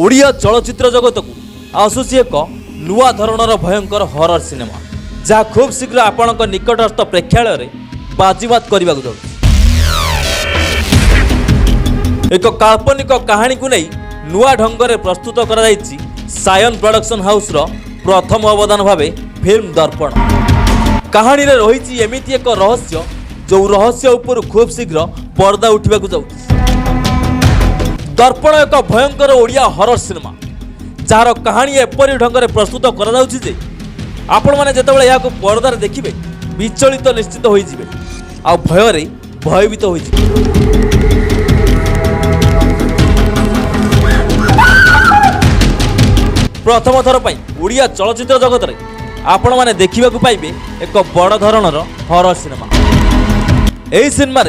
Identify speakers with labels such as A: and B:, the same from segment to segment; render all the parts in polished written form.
A: ओडिया चलचित्र जगत को आसुची एक नुआ धरणर भयंकर हरर सिनेमा जहाँ खूब शीघ्र आपणक निकटस्थ प्रेक्षालय रे बाजीमात करने को जाऊँ। एक काल्पनिक कहानी को नहीं नुआ ढंग से प्रस्तुत कर सायन प्रोडक्शन हाउस रो प्रथम अवदान भावे फिल्म दर्पण। कहानी रे रही एमिति एक रहस्य जो रहस्य उपर खूब शीघ्र पर्दा उठा जाऊँ। दर्पण एक भयंकर ओडिया हरर सिनेमा जार कहानी एपरी ढंग से प्रस्तुत कर आपण मैंने जितेबाला या पर्दार देखिए विचलित निश्चित हो भय भयभीत हो। प्रथम थर पर ओडिया चलचित्र जगत में आपण मैंने देखा पाइबे एक बड़ धरणर हरर सिनेमा। यही सिनेमा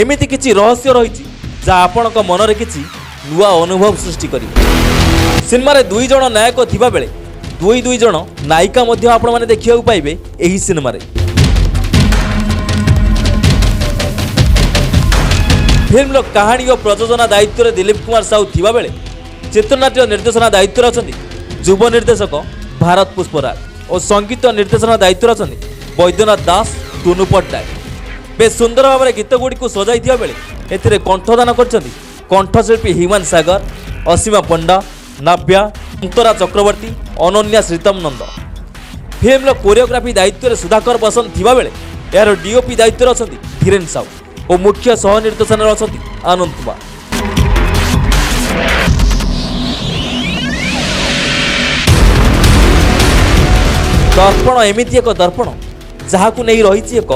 A: एमती किसी रहस्य रही जहाँ आपण मन में किसी नुआ अनुभव सृष्टि करिवे। सिनेमा रे दुई जण नायक थिबा बेले दुई जण नायिका मध्य आपण माने देखिया पाइबे एही सिनेमा रे। फिल्म कहानी और प्रयोजना दायित्व रे दिलीप कुमार साहू थिबा बेले चित्रनाट्य निर्देशना दायित्व रे अछंती युव निर्देशक भारत पुष्पराज और संगीत निर्देशना दायित्व रे अछंती वैद्यनाथ दास टुनु पट्टनायक। बेस सुंदर भाव में गीत गुड़ी को सजाई थिबा बेले एथिरे कंठदान करछंती कंठशिल्पी हिमान सागर, असीमा पंडा, नाव्या, अंतरा चक्रवर्ती, अनन्या श्रीतम नंद। फिल्म कोरियोग्राफी दायित्व में सुधाकर बसंत थिबा बेले यार डीओपी दायित्व अछंती धीरेन साहू और मुख्य सह निर्देशन अछंती आनंद कुमार। दर्पण एमिति एक दर्पण जहाँ को नहीं रही एक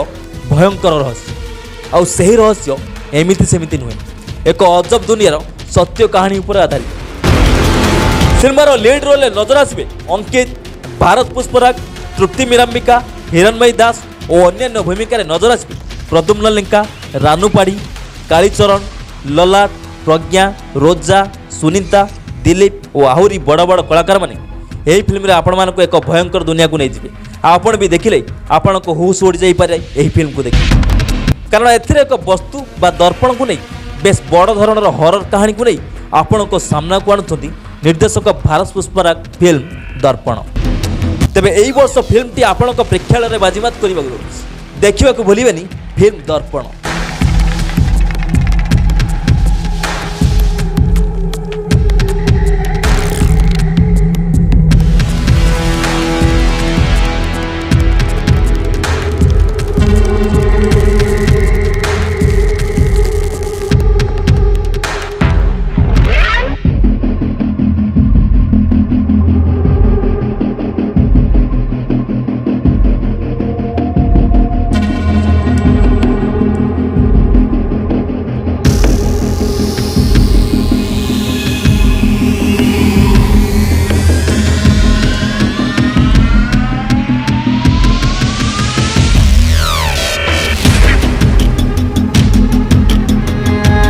A: भयंकर रहस्य आउ सही रहस्य एमिति सेमिति नुहे एक अजब दुनियार सत्य कहानी उपर आधारित। सिनेमार लीड रोल नजर आसबे अंकित, भारत पुष्पराज, तृप्ति मीरांबिका, हिरणमयी दास और अन्य भूमिका नजर आसबे प्रद्युम्न लिंका, रानू पाड़ी, कालीचरण, ललाट, प्रज्ञा, रोजा, सुनीता, दिलीप और आहरी बड़ बड़ कलाकार माने यही फिल्म आपण मानक एक भयंकर दुनिया को नहीं जिवे। आपण भी देखिले आपण को हुश उड़ जाई पारे यही फिल्म को देखि कारण एथिरे एक वस्तु बा दर्पण को नहीं बेस बड़ धरणर हरर कहानी को नहीं आपण को सामना को आणुछंती निर्देशक भारत पुष्पराज फिल्म दर्पण। तेबे एई वर्ष फिल्म टी आपण को प्रेक्षालय रे बाजीमात करबा देखिबा को भूलिबेनी फिल्म दर्पण।